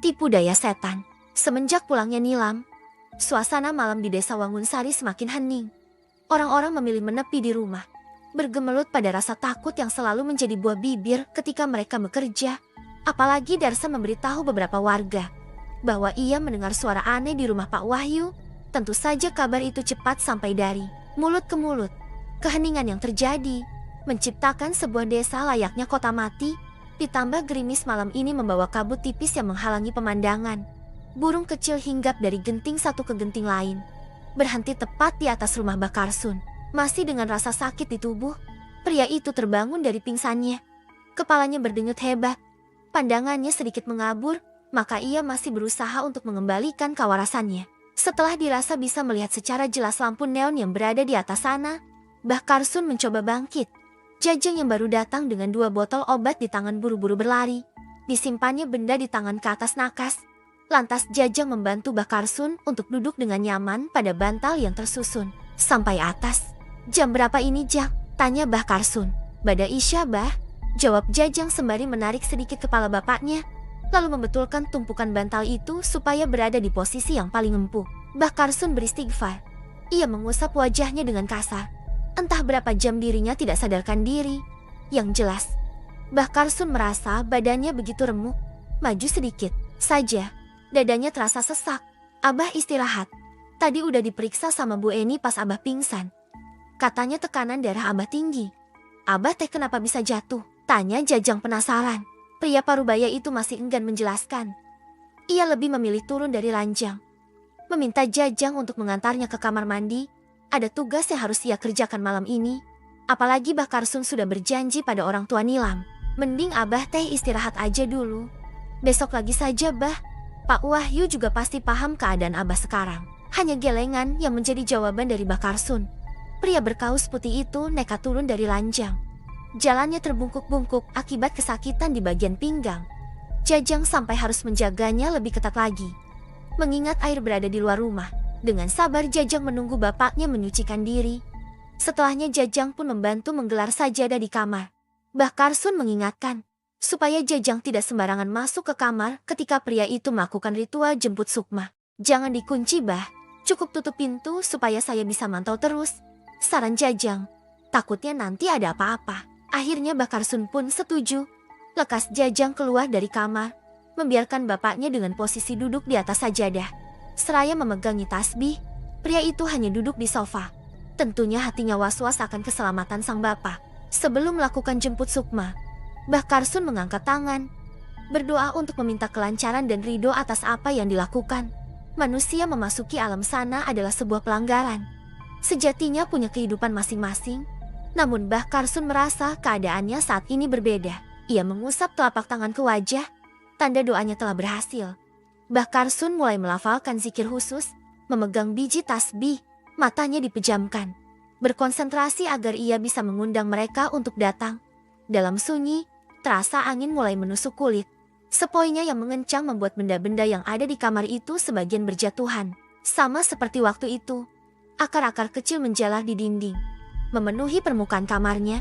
Tipu daya setan. Semenjak pulangnya Nilam, suasana malam di desa Wangunsari semakin hening. Orang-orang memilih menepi di rumah, bergemelut pada rasa takut yang selalu menjadi buah bibir ketika mereka bekerja. Apalagi Darsa memberitahu beberapa warga bahwa ia mendengar suara aneh di rumah Pak Wahyu. Tentu saja kabar itu cepat sampai dari mulut ke mulut. Keheningan yang terjadi menciptakan sebuah desa layaknya kota mati. Ditambah gerimis malam ini membawa kabut tipis yang menghalangi pemandangan. Burung kecil hinggap dari genting satu ke genting lain, berhenti tepat di atas rumah Bakarsun. Masih dengan rasa sakit di tubuh, pria itu terbangun dari pingsannya. Kepalanya berdenyut hebat, pandangannya sedikit mengabur, maka ia masih berusaha untuk mengembalikan kewarasannya. Setelah dirasa bisa melihat secara jelas lampu neon yang berada di atas sana, Bakarsun mencoba bangkit. Jajang yang baru datang dengan 2 botol obat di tangan buru-buru berlari. Disimpannya benda di tangan ke atas nakas. Lantas Jajang membantu Bakarsun untuk duduk dengan nyaman pada bantal yang tersusun. Sampai atas. Jam berapa ini, Jak? Tanya Bakarsun. Bada Isya, Bah. Jawab Jajang sembari menarik sedikit kepala bapaknya. Lalu membetulkan tumpukan bantal itu supaya berada di posisi yang paling empuk. Bakarsun beristighfar. Ia mengusap wajahnya dengan kasar. Entah berapa jam dirinya tidak sadarkan diri. Yang jelas, Bakarsun merasa badannya begitu remuk. Maju sedikit saja, dadanya terasa sesak. Abah istirahat. Tadi udah diperiksa sama Bu Eni pas Abah pingsan. Katanya tekanan darah Abah tinggi. Abah teh kenapa bisa jatuh? Tanya Jajang penasaran. Pria parubaya itu masih enggan menjelaskan. Ia lebih memilih turun dari ranjang, meminta Jajang untuk mengantarnya ke kamar mandi. Ada tugas yang harus ia kerjakan malam ini. Apalagi Bakarsun sudah berjanji pada orang tua Nilam. Mending Abah teh istirahat aja dulu. Besok lagi saja, Bah. Pak Wahyu juga pasti paham keadaan Abah sekarang. Hanya gelengan yang menjadi jawaban dari Bakarsun. Pria berkaus putih itu nekat turun dari ranjang. Jalannya terbungkuk-bungkuk akibat kesakitan di bagian pinggang. Jajang sampai harus menjaganya lebih ketat lagi. Mengingat air berada di luar rumah. Dengan sabar Jajang menunggu bapaknya menyucikan diri. Setelahnya Jajang pun membantu menggelar sajadah di kamar. Bakarsun mengingatkan supaya Jajang tidak sembarangan masuk ke kamar ketika pria itu melakukan ritual jemput Sukma. Jangan dikunci, Bah. Cukup tutup pintu supaya saya bisa mantau terus. Saran Jajang. Takutnya nanti ada apa-apa. Akhirnya Bakarsun pun setuju. Lekas Jajang keluar dari kamar, membiarkan bapaknya dengan posisi duduk di atas sajadah. Seraya memegangi tasbih, pria itu hanya duduk di sofa. Tentunya hatinya was-was akan keselamatan sang bapak. Sebelum melakukan jemput Sukma, Bakarsun mengangkat tangan, berdoa untuk meminta kelancaran dan ridho atas apa yang dilakukan. Manusia memasuki alam sana adalah sebuah pelanggaran. Sejatinya punya kehidupan masing-masing. Namun Bakarsun merasa keadaannya saat ini berbeda. Ia mengusap telapak tangan ke wajah, tanda doanya telah berhasil. Bakarsun mulai melafalkan zikir khusus, memegang biji tasbih, matanya dipejamkan. Berkonsentrasi agar ia bisa mengundang mereka untuk datang. Dalam sunyi, terasa angin mulai menusuk kulit. Sepoinya yang mengencang membuat benda-benda yang ada di kamar itu sebagian berjatuhan. Sama seperti waktu itu, akar-akar kecil menjalar di dinding, memenuhi permukaan kamarnya.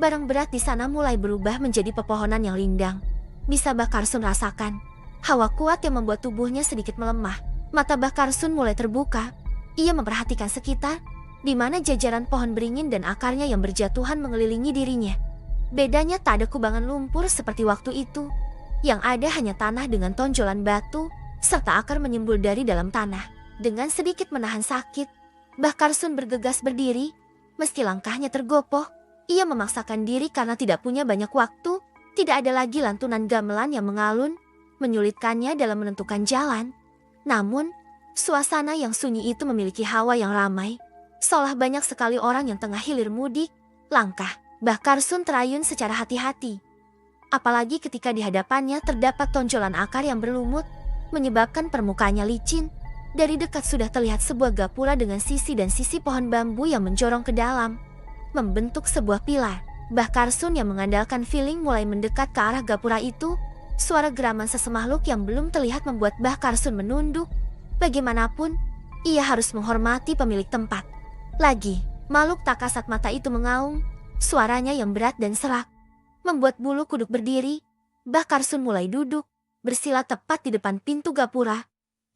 Barang berat di sana mulai berubah menjadi pepohonan yang rindang. Bisa Bakarsun rasakan. Hawa kuat yang membuat tubuhnya sedikit melemah. Mata Bakarsun mulai terbuka. Ia memperhatikan sekitar, di mana jajaran pohon beringin dan akarnya yang berjatuhan mengelilingi dirinya. Bedanya tak ada kubangan lumpur seperti waktu itu. Yang ada hanya tanah dengan tonjolan batu, serta akar menyembul dari dalam tanah. Dengan sedikit menahan sakit, Bakarsun bergegas berdiri. Meski langkahnya tergopoh, ia memaksakan diri karena tidak punya banyak waktu. Tidak ada lagi lantunan gamelan yang mengalun, menyulitkannya dalam menentukan jalan. Namun, suasana yang sunyi itu memiliki hawa yang ramai. Seolah banyak sekali orang yang tengah hilir mudik. Langkah Bakarsun terayun secara hati-hati. Apalagi ketika di hadapannya terdapat tonjolan akar yang berlumut, menyebabkan permukaannya licin. Dari dekat sudah terlihat sebuah gapura dengan sisi dan sisi pohon bambu yang menjorong ke dalam, membentuk sebuah pilar. Bakarsun yang mengandalkan feeling mulai mendekat ke arah gapura itu. Suara geraman sesemakhluk yang belum terlihat membuat Bakarsun menunduk. Bagaimanapun, ia harus menghormati pemilik tempat. Lagi, makhluk tak kasat mata itu mengaung. Suaranya yang berat dan serak membuat bulu kuduk berdiri. Bakarsun mulai duduk, bersila tepat di depan pintu gapura.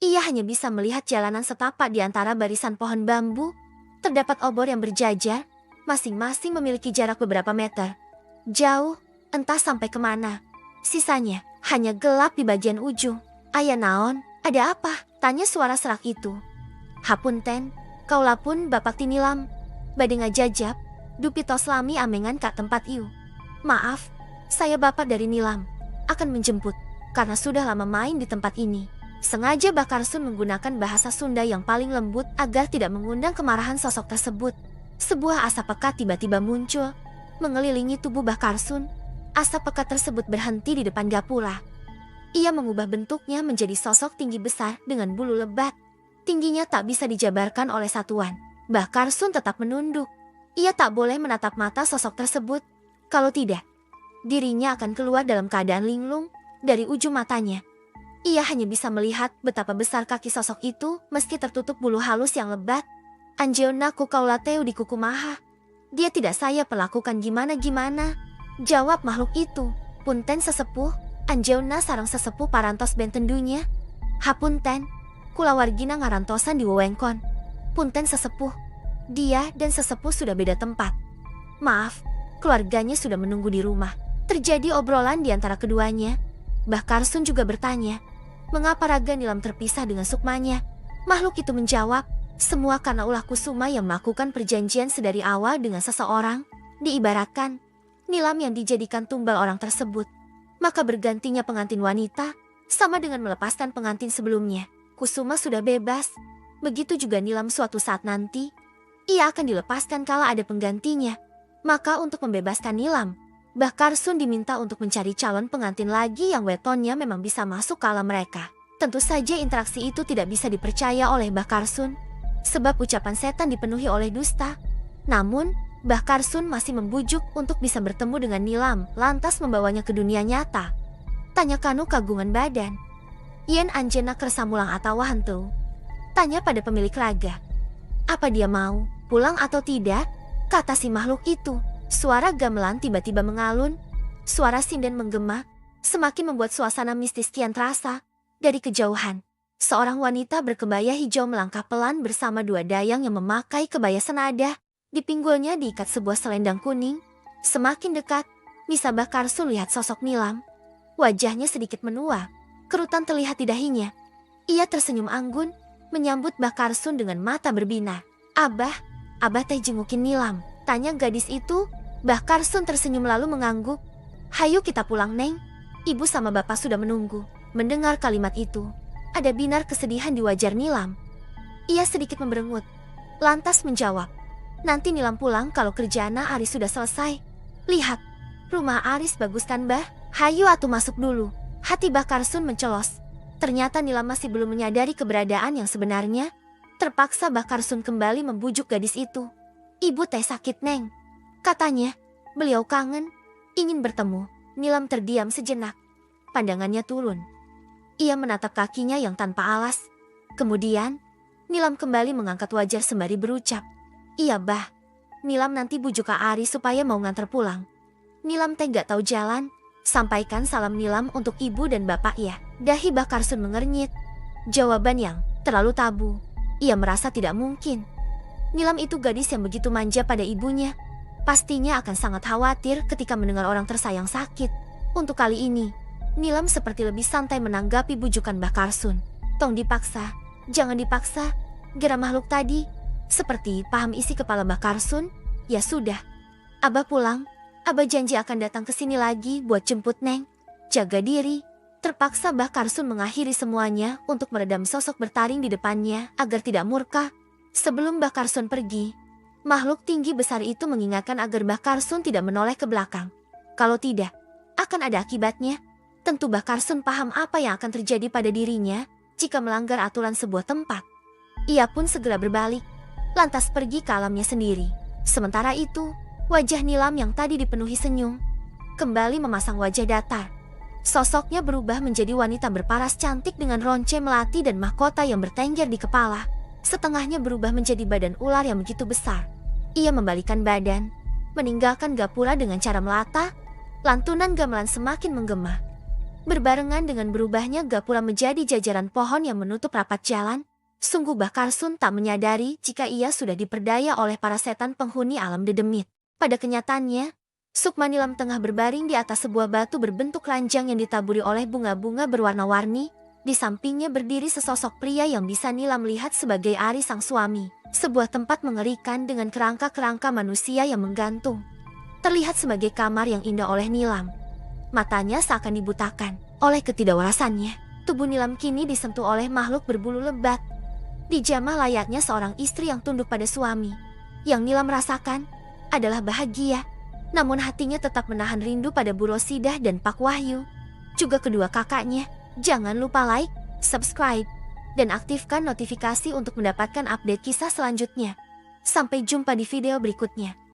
Ia hanya bisa melihat jalanan setapak di antara barisan pohon bambu. Terdapat obor yang berjajar, masing-masing memiliki jarak beberapa meter. Jauh, entah sampai kemana. Sisanya hanya gelap di bagian ujung. "Ayah naon, ada apa?" tanya suara serak itu. "Hapunten, kaulah pun Bapak Tinilam. Bade ngajajab, dupi tos lami amengan ka tempat ieu. Maaf, saya bapak dari Nilam. Akan menjemput, karena sudah lama main di tempat ini." Sengaja Bakarsun menggunakan bahasa Sunda yang paling lembut agar tidak mengundang kemarahan sosok tersebut. Sebuah asap pekat tiba-tiba muncul, mengelilingi tubuh Bakarsun. Asap pekat tersebut berhenti di depan gapura. Ia mengubah bentuknya menjadi sosok tinggi besar dengan bulu lebat. Tingginya tak bisa dijabarkan oleh satuan. Bakarsun tetap menunduk. Ia tak boleh menatap mata sosok tersebut. Kalau tidak, dirinya akan keluar dalam keadaan linglung dari ujung matanya. Ia hanya bisa melihat betapa besar kaki sosok itu meski tertutup bulu halus yang lebat. "Anjeuna ku kaulateu di kukumaha. Dia tidak saya perlakukan gimana-gimana," jawab makhluk itu. "Punten sesepuh, anjeuna sareng sesepuh parantos benten dunya." "Hapunten, kula wargina ngarantosan di wewengkon." "Punten sesepuh, dia dan sesepuh sudah beda tempat. Maaf, keluarganya sudah menunggu di rumah." Terjadi obrolan di antara keduanya. Bakarsun juga bertanya, mengapa Raga Nilam terpisah dengan sukmanya? Makhluk itu menjawab, "Semua karena ulah Kusuma yang melakukan perjanjian sedari awal dengan seseorang. Diibaratkan, Nilam yang dijadikan tumbal orang tersebut. Maka bergantinya pengantin wanita, sama dengan melepaskan pengantin sebelumnya. Kusuma sudah bebas. Begitu juga Nilam suatu saat nanti. Ia akan dilepaskan kala ada penggantinya. Maka untuk membebaskan Nilam, Bakarsun diminta untuk mencari calon pengantin lagi yang wetonnya memang bisa masuk ke alam mereka. Tentu saja interaksi itu tidak bisa dipercaya oleh Bakarsun, sebab ucapan setan dipenuhi oleh dusta. Namun, Bakarsun masih membujuk untuk bisa bertemu dengan Nilam, lantas membawanya ke dunia nyata. Tanya Kanu kagungan badan. "Yen anjena kersamulang atau hantu?" Tanya pada pemilik raga. "Apa dia mau pulang atau tidak?" kata si makhluk itu. Suara gamelan tiba-tiba mengalun. Suara sinden menggema, semakin membuat suasana mistis kian terasa. Dari kejauhan, seorang wanita berkebaya hijau melangkah pelan bersama dua dayang yang memakai kebaya senada. Di pinggulnya diikat sebuah selendang kuning. Semakin dekat, bisa Bakarsun lihat sosok Nilam. Wajahnya sedikit menua, kerutan terlihat di dahinya. Ia tersenyum anggun, menyambut Bakarsun dengan mata berbinar. Abah teh jengukin Nilam," tanya gadis itu. Bakarsun tersenyum lalu mengangguk. "Hayu kita pulang, Neng. Ibu sama bapak sudah menunggu." Mendengar kalimat itu, ada binar kesedihan di wajah Nilam. Ia sedikit memberengut, lantas menjawab, "Nanti Nilam pulang kalau kerjaana Aris sudah selesai. Lihat, rumah Aris bagus kan, Bah? Hayu atuh masuk dulu." Hati Bakarsun mencelos. Ternyata Nilam masih belum menyadari keberadaan yang sebenarnya. Terpaksa Bakarsun kembali membujuk gadis itu. "Ibu teh sakit, Neng," katanya. "Beliau kangen, ingin bertemu." Nilam terdiam sejenak. Pandangannya turun. Ia menatap kakinya yang tanpa alas. Kemudian, Nilam kembali mengangkat wajah sembari berucap, "Iya, Bah. Nilam nanti bujuk Kak Ari supaya mau nganter pulang. Nilam teh gak tahu jalan. Sampaikan salam Nilam untuk ibu dan bapak ya." Dahi Bakarsun mengernyit. Jawaban yang terlalu tabu. Ia merasa tidak mungkin. Nilam itu gadis yang begitu manja pada ibunya. Pastinya akan sangat khawatir ketika mendengar orang tersayang sakit. Untuk kali ini, Nilam seperti lebih santai menanggapi bujukan Bakarsun. "Tong dipaksa, jangan dipaksa," geram makhluk tadi. Seperti paham isi kepala Bakarsun. "Ya sudah, Abah pulang. Abah janji akan datang ke sini lagi buat jemput Neng. Jaga diri." Terpaksa Bakarsun mengakhiri semuanya untuk meredam sosok bertaring di depannya agar tidak murka. Sebelum Bakarsun pergi, makhluk tinggi besar itu mengingatkan agar Bakarsun tidak menoleh ke belakang. Kalau tidak, akan ada akibatnya. Tentu Bakarsun paham apa yang akan terjadi pada dirinya jika melanggar aturan sebuah tempat. Ia pun segera berbalik, lantas pergi ke alamnya sendiri. Sementara itu, wajah Nilam yang tadi dipenuhi senyum, kembali memasang wajah datar. Sosoknya berubah menjadi wanita berparas cantik dengan ronce melati dan mahkota yang bertengger di kepala. Setengahnya berubah menjadi badan ular yang begitu besar. Ia membalikkan badan, meninggalkan gapura dengan cara melata. Lantunan gamelan semakin menggema. Berbarengan dengan berubahnya gapura menjadi jajaran pohon yang menutup rapat jalan, sungguh Bahar Sun tak menyadari jika ia sudah diperdaya oleh para setan penghuni alam dedemit. Pada kenyataannya, Sukma Nilam tengah berbaring di atas sebuah batu berbentuk ranjang yang ditaburi oleh bunga-bunga berwarna-warni. Di sampingnya berdiri sesosok pria yang bisa Nilam lihat sebagai Ari sang suami. Sebuah tempat mengerikan dengan kerangka-kerangka manusia yang menggantung. Terlihat sebagai kamar yang indah oleh Nilam. Matanya seakan dibutakan oleh ketidakwarasannya. Tubuh Nilam kini disentuh oleh makhluk berbulu lebat. Dijamah layaknya seorang istri yang tunduk pada suami. Yang Nilam rasakan adalah bahagia. Namun hatinya tetap menahan rindu pada Bu Rosidah dan Pak Wahyu. Juga kedua kakaknya. Jangan lupa like, subscribe, dan aktifkan notifikasi untuk mendapatkan update kisah selanjutnya. Sampai jumpa di video berikutnya.